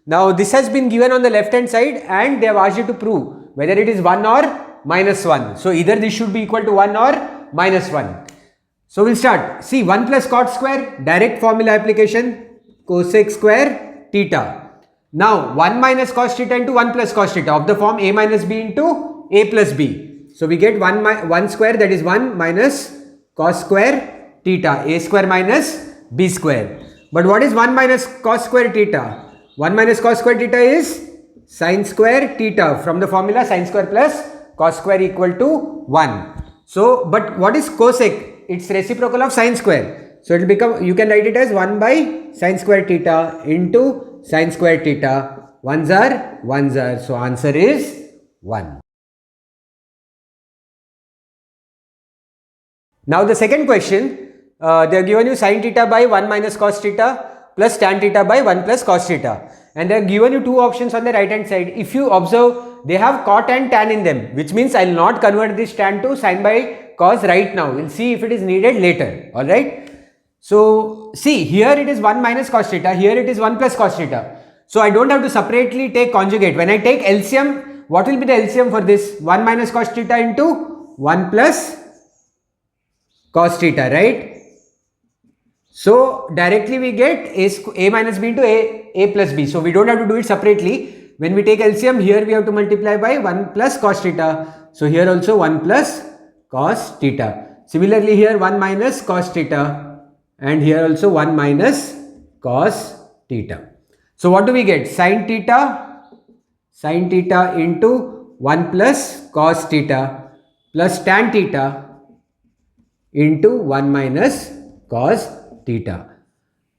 Now this has been given on the left hand side and they have asked you to prove whether it is 1 or minus 1. So either this should be equal to 1 or minus 1. So we'll start. See, 1 plus cot square, direct formula application, cosec square theta. Now 1 minus cos theta into 1 plus cos theta of the form a minus b into a plus b. So we get 1 square, that is 1 minus cos square theta, a square minus b square. But what is 1 minus cos square theta? 1 minus cos square theta is sin square theta from the formula sin square plus cos square equal to 1. So, but what is cosec? It's reciprocal of sin square. So it will become, you can write it as 1 by sin square theta into sin square theta. Ones are ones are. So answer is 1. Now the second question, they have given you sin theta by 1 minus cos theta plus tan theta by 1 plus cos theta, and they have given you two options on the right hand side. If you observe, they have cot and tan in them, which means I will not convert this tan to sin by cos right now. We will see if it is needed later. Alright. So see, here it is 1 minus cos theta, here it is 1 plus cos theta. So I don't have to separately take conjugate. When I take LCM, what will be the LCM for this? 1 minus cos theta into 1 plus cos theta, right? So directly we get a minus b into a plus b. So we don't have to do it separately. When we take LCM, here we have to multiply by 1 plus cos theta. So here also 1 plus cos theta. Similarly here 1 minus cos theta, and here also 1 minus cos theta. So what do we get? Sin theta into 1 plus cos theta plus tan theta into 1 minus cos theta.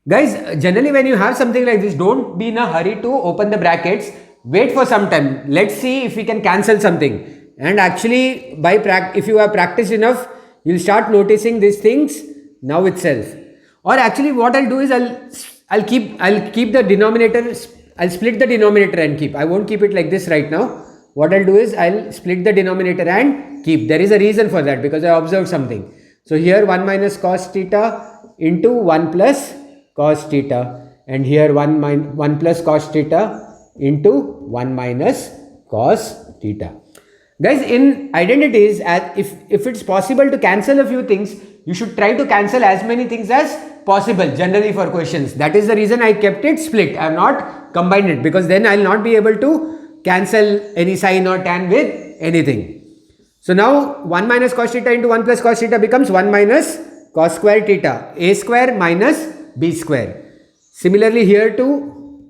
Guys, generally when you have something like this, don't be in a hurry to open the brackets. Wait for some time. Let's see if we can cancel something. And actually, if you have practiced enough, you'll start noticing these things now itself. Or actually, what I'll do is I'll keep the denominator. I'll split the denominator and keep. I won't keep it like this right now. What I'll do is I'll split the denominator and keep. There is a reason for that because I observed something. So here 1 minus cos theta into 1 plus cos theta, and here 1 plus cos theta into 1 minus cos theta. Guys, in identities, if it's possible to cancel a few things, you should try to cancel as many things as possible generally for questions. That is the reason I kept it split. I have not combined it because then I will not be able to cancel any sin or tan with anything. So now 1 minus cos theta into 1 plus cos theta becomes 1 minus cos square theta, a square minus b square. Similarly here too,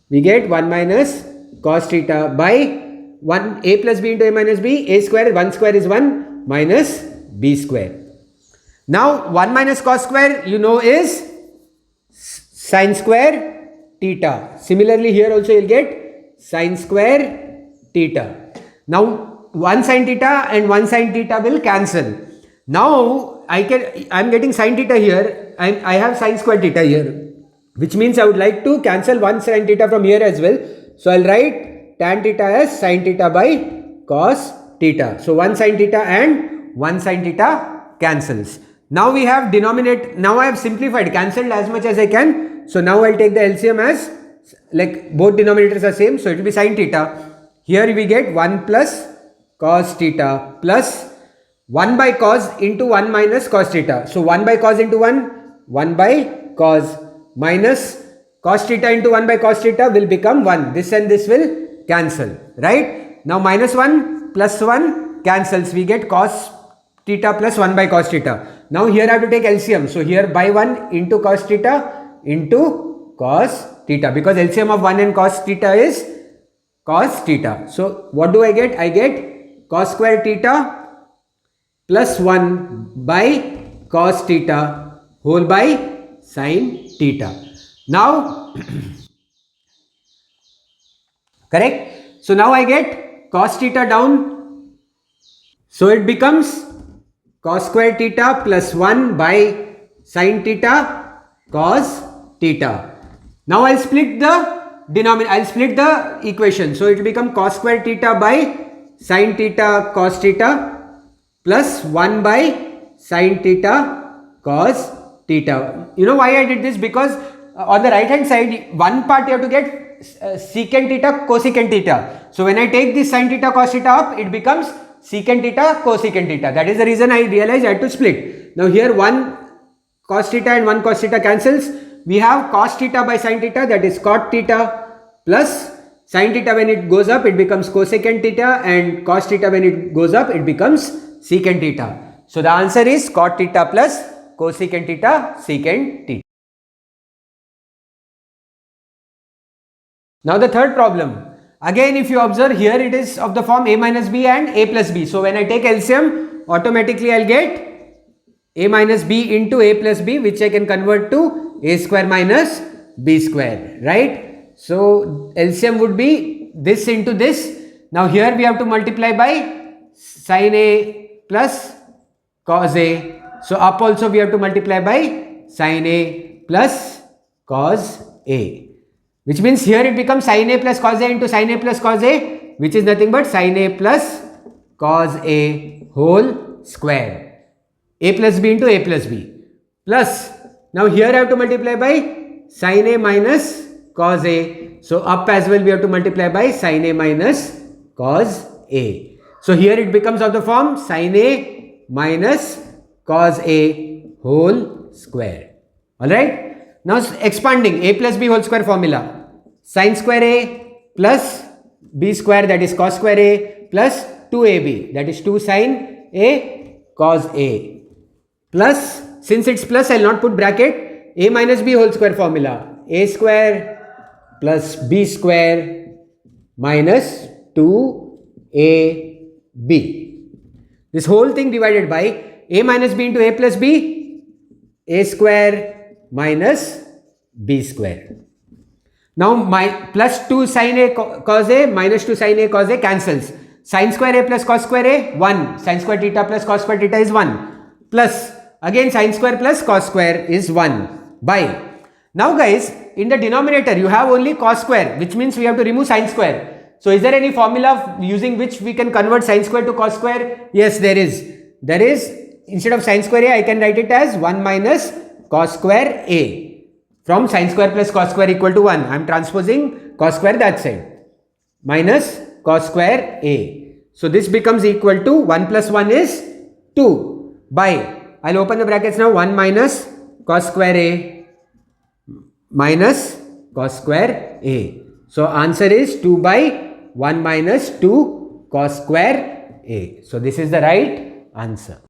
we get 1 minus cos theta by 1 a plus b into a minus b, a square, 1 square is 1 minus b square. Now 1 minus cos square you know is sin square theta. Similarly here also you will get sin square theta. Now 1 sin theta and 1 sin theta will cancel. Now I am getting sin theta here, and I have sin square theta here, which means I would like to cancel 1 sin theta from here as well. So I'll write tan theta as sin theta by cos theta. So 1 sin theta and 1 sin theta cancels. Now we have denominator. Now I have simplified, cancelled as much as I can. So now I'll take the LCM as like both denominators are same. So it will be sin theta. Here we get 1 plus cos theta plus 1 by cos into 1 minus cos theta. So 1 by cos into 1 by cos minus cos theta into 1 by cos theta will become 1. This and this will cancel, right? Now minus 1 plus 1 cancels. We get cos theta plus 1 by cos theta. Now here I have to take LCM. So here by 1 into cos theta into cos theta, because LCM of 1 and cos theta is cos theta. So what do I get? I get cos square theta plus 1 by cos theta whole by sin theta. Now correct? So now I get cos theta down. So it becomes cos square theta plus 1 by sin theta cos theta. Now I'll split the denominator, I'll split the equation. So it will become cos square theta by sin theta cos theta plus 1 by sin theta cos theta. You know why I did this? Because on the right hand side, one part you have to get secant theta, cosecant theta. So when I take this sin theta, cos theta up, it becomes secant theta, cosecant theta. That is the reason I realized I had to split. Now here one cos theta and one cos theta cancels. We have cos theta by sin theta, that is cot theta, plus sin theta when it goes up, it becomes cosecant theta, and cos theta when it goes up, it becomes secant theta. So the answer is cot theta plus cosecant theta, secant theta. Now the third problem. Again, if you observe here, it is of the form a minus b and a plus b. So when I take LCM, automatically I'll get a minus b into a plus b, which I can convert to a square minus b square, right? So LCM would be this into this. Now here we have to multiply by sin a plus cos a. So up also we have to multiply by sin a plus cos a. Which means here it becomes sin a plus cos a into sin a plus cos a, which is nothing but sin a plus cos a whole square. A plus b into a plus b. Plus, now here I have to multiply by sin a minus cos a. So up as well we have to multiply by sin a minus cos a. So here it becomes of the form sin a minus cos a whole square. Alright. Now expanding a plus b whole square formula. Sin square a plus b square, that is cos square a, plus 2ab, that is 2 sin a cos a, plus, since it's plus I will not put bracket, a minus b whole square formula, a square plus b square minus 2ab. This whole thing divided by a minus b into a plus b, a square minus b square. Now my plus 2 sin a cos a minus 2 sin a cos a cancels. Sin square a plus cos square a 1. Sin square theta plus cos square theta is 1. Plus again sin square plus cos square is 1 by. Now guys, in the denominator you have only cos square, which means we have to remove sin square. So is there any formula using which we can convert sin square to cos square? Yes, there is. There is, instead of sin square a, I can write it as 1 minus cos square a. From sin square plus cos square equal to 1. I am transposing cos square that side. Minus cos square a. So this becomes equal to 1 plus 1 is 2 by, I will open the brackets now, 1 minus cos square a minus cos square a. So answer is 2 by 1 minus 2 cos square a. So this is the right answer.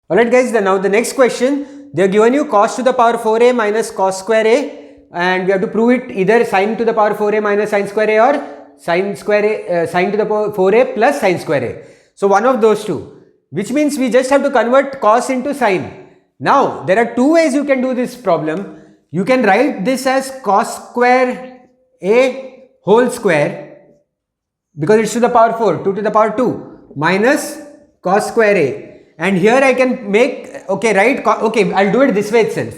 Alright guys, now the next question, they have given you cos to the power 4a minus cos square a, and we have to prove it either sin to the power 4a minus sin square a or sin to the power 4a plus sin square a. So one of those two, which means we just have to convert cos into sin. Now there are two ways you can do this problem. You can write this as cos square a whole square, because it's to the power 4, 2 to the power 2 minus cos square a. And here I can make, okay, right, okay, I'll do it this way itself.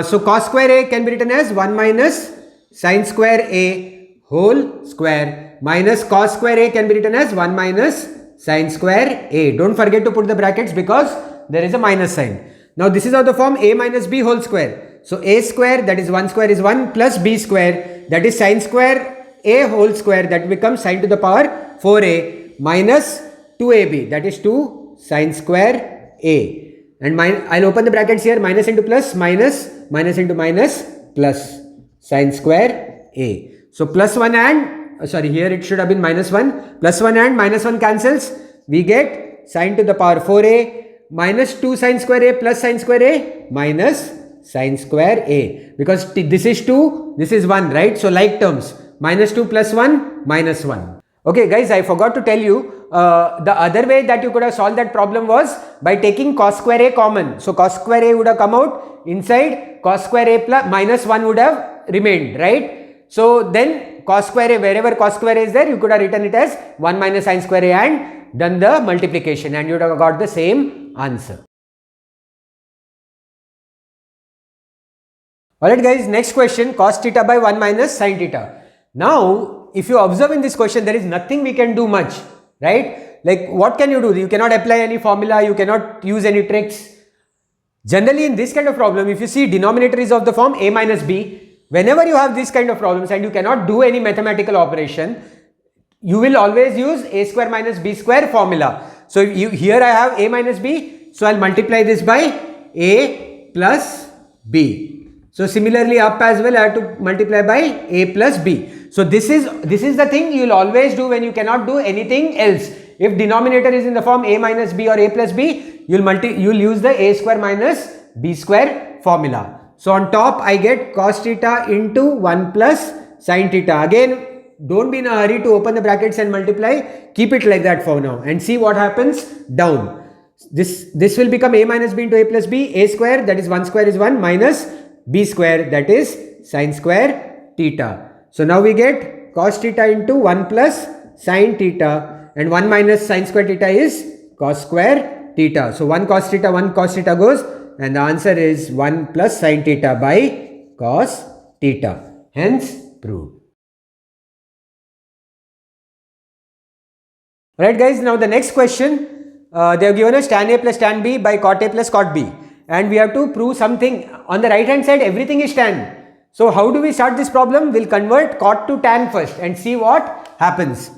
So cos square a can be written as 1 minus sin square a whole square minus cos square a can be written as 1 minus sin square a. Don't forget to put the brackets because there is a minus sign. Now this is of the form a minus b whole square. So a square, that is 1 square, is 1 plus b square, that is sin square a whole square, that becomes sin to the power 4a minus 2ab, that is 2 sin square a, and I'll open the brackets here, minus into plus, minus, minus into minus, plus sin square a. So plus 1 and, sorry, here it should have been minus 1, plus 1 and minus 1 cancels, we get sin to the power 4a minus 2 sin square a plus sin square a minus sin square a, because this is 2, this is 1, right? So like terms, minus 2 plus 1 minus 1. Okay guys, I forgot to tell you, the other way that you could have solved that problem was by taking cos square a common. So cos square a would have come out inside, cos square a plus minus 1 would have remained, right? So then cos square a, wherever cos square a is there, you could have written it as 1 minus sin square a and done the multiplication, and you would have got the same answer. Alright guys, next question, cos theta by 1 minus sin theta. Now if you observe in this question, there is nothing we can do much, right? Like what can you do? You cannot apply any formula, you cannot use any tricks. Generally in this kind of problem, if you see denominator is of the form a minus b, whenever you have this kind of problems and you cannot do any mathematical operation, you will always use a square minus b square formula. So here I have a minus b, so I'll multiply this by a plus b. So similarly up as well I have to multiply by a plus b. So this is the thing you will always do when you cannot do anything else. If denominator is in the form a minus b or a plus b, you'll use the a square minus b square formula. So on top I get cos theta into 1 plus sin theta. Again, don't be in a hurry to open the brackets and multiply. Keep it like that for now and see what happens down. This will become a minus b into a plus b. A square, that is 1 square is 1, minus b square, that is sin square theta. So now we get cos theta into 1 plus sin theta, and 1 minus sin square theta is cos square theta. So 1 cos theta goes, and the answer is 1 plus sin theta by cos theta. Hence proved. Right guys, now the next question, they have given us tan A plus tan B by cot A plus cot B, and we have to prove something. On the right hand side everything is tan. So how do we start this problem? We'll convert cot to tan first and see what happens.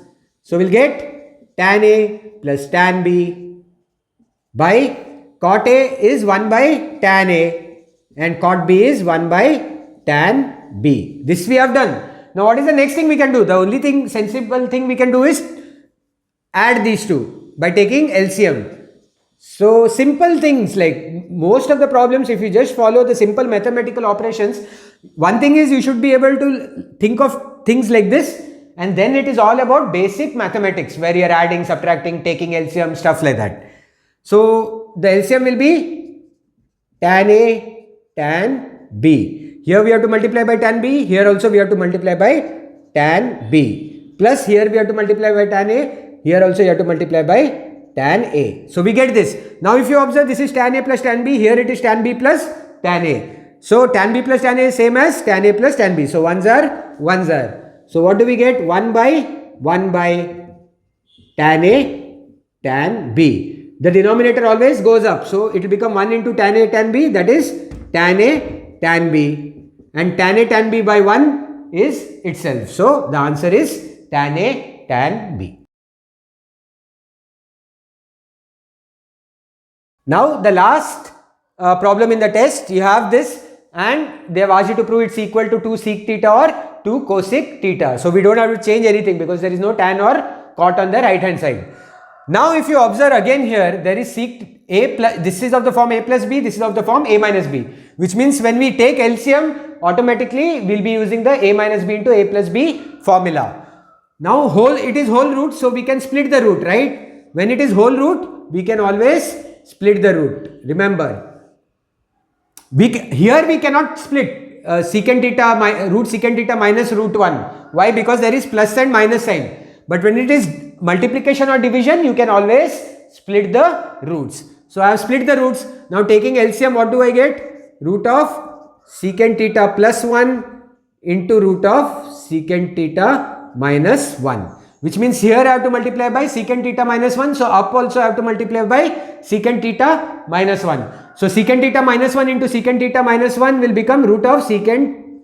So we'll get tan A plus tan B by cot A is 1 by tan A and cot B is 1 by tan B. This we have done. Now what is the next thing we can do? The only thing, sensible thing we can do is add these two by taking LCM. So simple things, like most of the problems, if you just follow the simple mathematical operations, one thing is you should be able to think of things like this, and then it is all about basic mathematics where you are adding, subtracting, taking LCM, stuff like that. So the LCM will be tan A, tan B. Here we have to multiply by tan B, here also we have to multiply by tan B. Plus here we have to multiply by tan A, here also you have to multiply by tan A. So we get this. Now if you observe, this is tan A plus tan B, here it is tan B plus tan A. So tan B plus tan A is same as tan A plus tan B. So ones are. So what do we get? 1 by tan A tan B. The denominator always goes up. So it will become 1 into tan A tan B, that is tan A tan B. And tan A tan B by 1 is itself. So the answer is tan A tan B. Now the last problem in the test, you have this and they have asked you to prove it's equal to 2 sec theta or 2 cosec theta. So we don't have to change anything because there is no tan or cot on the right hand side. Now if you observe again here, there is sec A plus, this is of the form A plus B, this is of the form A minus B, which means when we take LCM, automatically we'll be using the A minus B into A plus B formula. Now it is whole root, so we can split the root, right? When it is whole root, we can always split the root. Remember, here we cannot split secant theta, root secant theta minus root 1. Why? Because there is plus and minus sign. But when it is multiplication or division, you can always split the roots. So I have split the roots. Now taking LCM, what do I get? Root of secant theta plus 1 into root of secant theta minus 1. Which means here I have to multiply by secant theta minus 1. So up also I have to multiply by secant theta minus 1. So secant theta minus 1 into secant theta minus 1 will become root of secant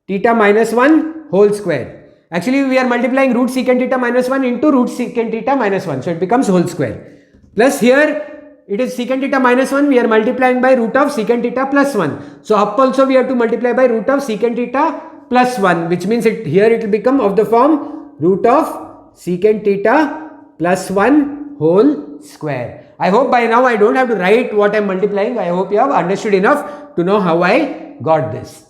theta minus 1 whole square. Actually we are multiplying root secant theta minus 1 into root secant theta minus 1. So it becomes whole square. Plus here it is secant theta minus 1, we are multiplying by root of secant theta plus 1. So up also we have to multiply by root of secant theta plus 1, which means here it will become of the form root of secant theta plus 1 whole square. I hope by now I don't have to write what I am multiplying. I hope you have understood enough to know how I got this.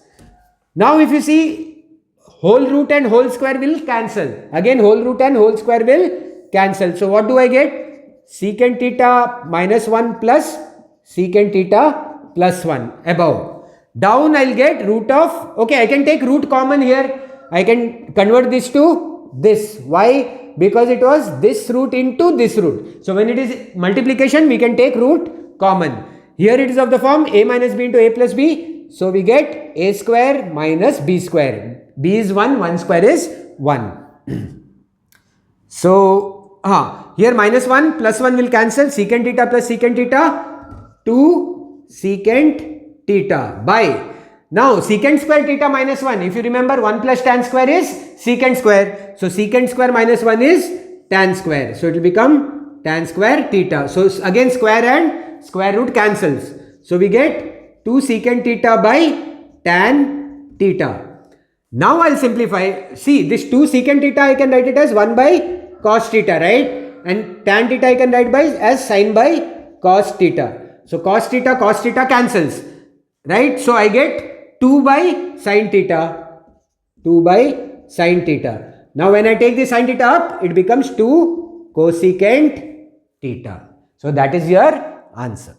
Now if you see, whole root and whole square will cancel. Again whole root and whole square will cancel. So what do I get? Secant theta minus 1 plus secant theta plus 1 above. Down I will get root of, okay, I can take root common here. I can convert this to this. Why? Because it was this root into this root. So when it is multiplication, we can take root common. Here it is of the form a minus b into a plus b. So we get a square minus b square. B is 1, 1 square is 1. So here minus 1 plus 1 will cancel. Secant theta plus secant theta 2 secant theta by, now secant square theta minus 1, if you remember 1 plus tan square is secant square, so secant square minus 1 is tan square, so it will become tan square theta. So again square and square root cancels, so we get 2 secant theta by tan theta. Now I'll simplify. See, this 2 secant theta I can write it as 1 by cos theta, right? And tan theta I can write by as sin by cos theta. So cos theta cancels, right? So I get 2 by sin theta. 2 by sin theta. Now when I take the sin theta up, it becomes 2 cosecant theta. So that is your answer.